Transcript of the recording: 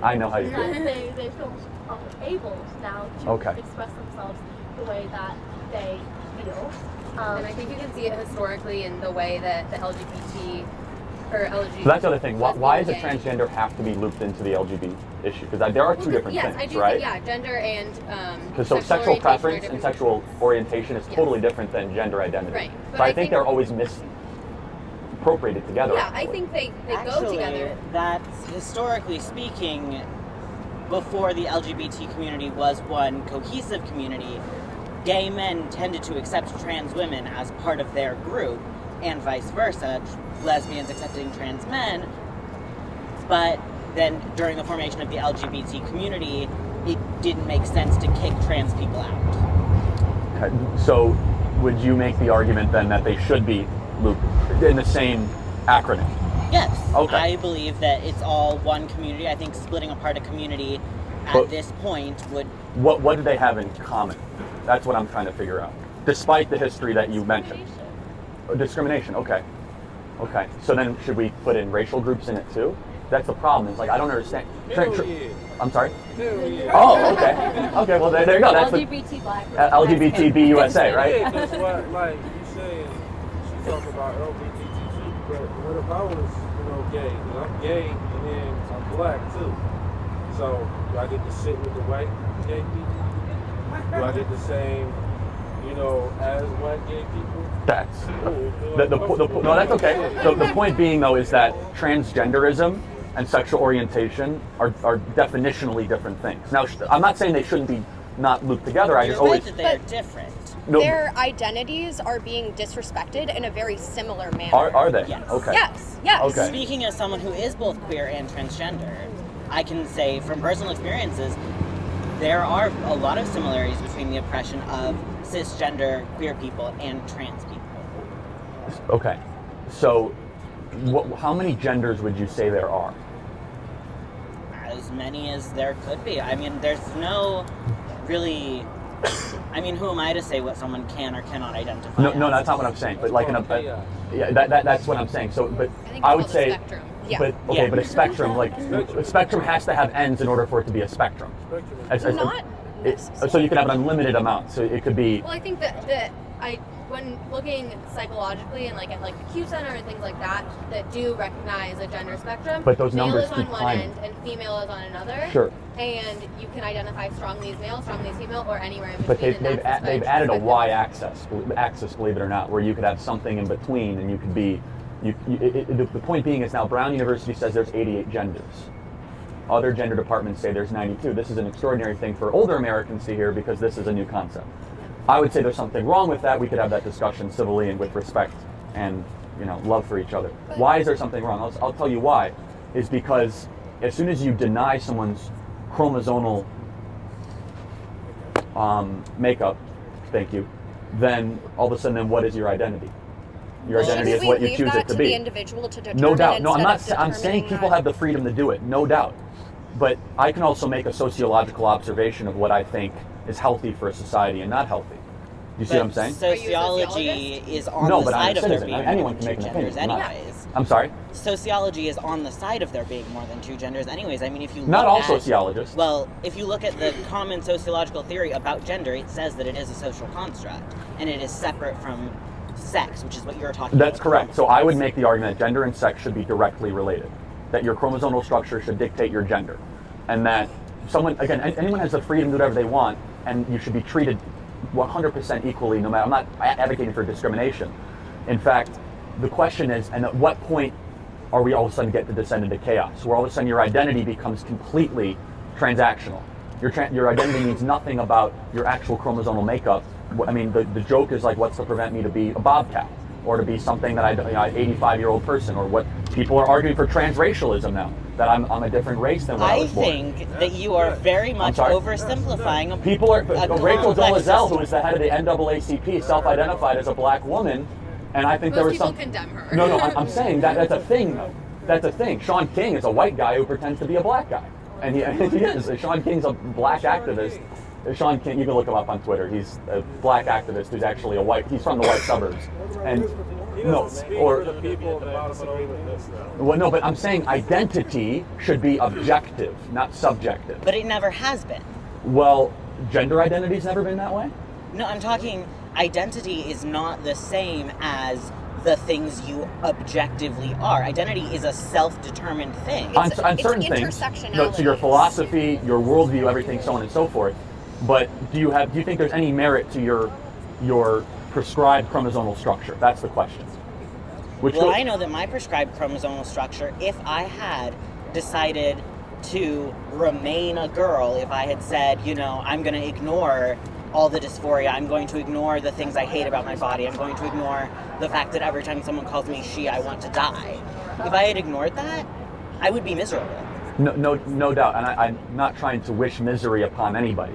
I know how you feel. They feel able now to express themselves the way that they feel. And I think you can see it historically in the way that the LGBT or LGBT. So that's the other thing. Why does a transgender have to be looped into the LGBT issue? Because there are two different things, I do right? think, gender and because sexual preference and sexual orientation is totally different than gender identity. Right. So I think they're always misappropriated together. Yeah, I think they go together. That's historically speaking, before the LGBT community was one cohesive community, gay men tended to accept trans women as part of their group, and vice versa, lesbians accepting trans men. But then during the formation of the LGBT community, it didn't make sense to kick trans people out. Okay. So would you make the argument then that they should be looped in the same acronym? Yes. Okay. I believe that it's all one community. I think splitting apart a community at this point would... What do they have in common? That's what I'm trying to figure out. Despite the history that you mentioned. Discrimination, okay. Okay. So then should we put in racial groups in it too? That's the problem. It's like, I don't understand. I'm sorry? Oh, okay. Okay, well, there you go. That's LGBT Black. LGBT BUSA, right? Yeah, that's what, like, you saying, she talking about LGBTQ, but what if I was, gay? Because I'm gay and then I'm black too. So, do I get to sit with the white gay people? Do I get the same, as white gay people? That's no, that's okay. The point being, though, is that transgenderism and sexual orientation are definitionally different things. Now, I'm not saying they shouldn't be not looped together. I just always that they're different. No. Their identities are being disrespected in a very similar manner. Are they? Yes. Okay. Yes. Okay. Speaking as someone who is both queer and transgender, I can say from personal experiences, there are a lot of similarities between the oppression of cisgender queer people and trans people. Okay. So, how many genders would you say there are? As many as there could be. I mean, there's no really... I mean, who am I to say what someone can or cannot identify as? No, that's not what I'm saying. But like that's what I'm saying. So, but I would say, spectrum. Yeah. but a spectrum, a spectrum has to have ends in order for it to be a spectrum. Not so you can have an unlimited amount. So it could be. Well, I think that when looking psychologically and like at the Q Center and things like that do recognize a gender spectrum. But those numbers male is on keep one climbing. end and female is on another. Sure. And you can identify strongly as male, strongly as female, or anywhere in between. But they've added a Y axis, believe it or not, where you could have something in between, and you could be. The point being is now Brown University says there's 88 genders. Other gender departments say there's 92. This is an extraordinary thing for older Americans to hear because this is a new concept. I would say there's something wrong with that. We could have that discussion civilly and with respect and love for each other. Why is there something wrong? I'll tell you why. Is because as soon as you deny someone's chromosomal makeup, thank you, then all of a sudden, then what is your identity? Your identity is what you choose it to be. The individual to determine. No doubt. No, I'm saying saying people have the freedom to do it. No doubt. But I can also make a sociological observation of what I think is healthy for a society and not healthy. You see what I'm saying? Sociology is on the side of there being anyone more can than make two an genders opinion. anyways. I'm sorry? Sociology is on the side of there being more than two genders anyways. I mean, if you Not look all at, sociologists. Well, if you look at the common sociological theory about gender, it says that it is a social construct, and it is separate from sex, which is what you're talking about. That's correct. So I would make the argument that gender and sex should be directly related. That your chromosomal structure should dictate your gender. And that anyone has the freedom to do whatever they want, and you should be treated 100% equally, no matter. I'm not advocating for discrimination. In fact, the question is, and at what point are we all of a sudden get to descend into chaos, where all of a sudden your identity becomes completely transactional? Your identity means nothing about your actual chromosomal makeup. I mean, the joke is like, what's to prevent me to be a bobcat, or to be something that an 85-year-old person, or what people are arguing for transracialism now, that I'm a different race than when I was born. I think that you are very much oversimplifying. People are. Rachel Dolezal, who is the head of the NAACP, self-identified as a black woman, and I think there was some. Most people condemn her. No, I'm saying that's a thing, though. That's a thing. Sean King is a white guy who pretends to be a black guy, and he is. Sean King's a black activist. Sean King, you can look him up on Twitter. He's a black activist who's actually he's from the white suburbs. And He No, doesn't speak or- for the people that disagree with this. Well, no, but I'm saying identity should be objective, not subjective. But it never has been. Well, gender identity's never been that way? No, I'm talking identity is not the same as the things you objectively are. Identity is a self-determined thing. On It's certain things. No, so your intersectionality. philosophy, your worldview, everything, so on and so forth. But do you think there's any merit to your prescribed chromosomal structure? That's the question. Well, I know that my prescribed chromosomal structure, if I had decided to remain a girl, if I had said, I'm going to ignore all the dysphoria, I'm going to ignore the things I hate about my body, I'm going to ignore the fact that every time someone calls me she, I want to die. If I had ignored that, I would be miserable. No doubt, and I'm not trying to wish misery upon anybody.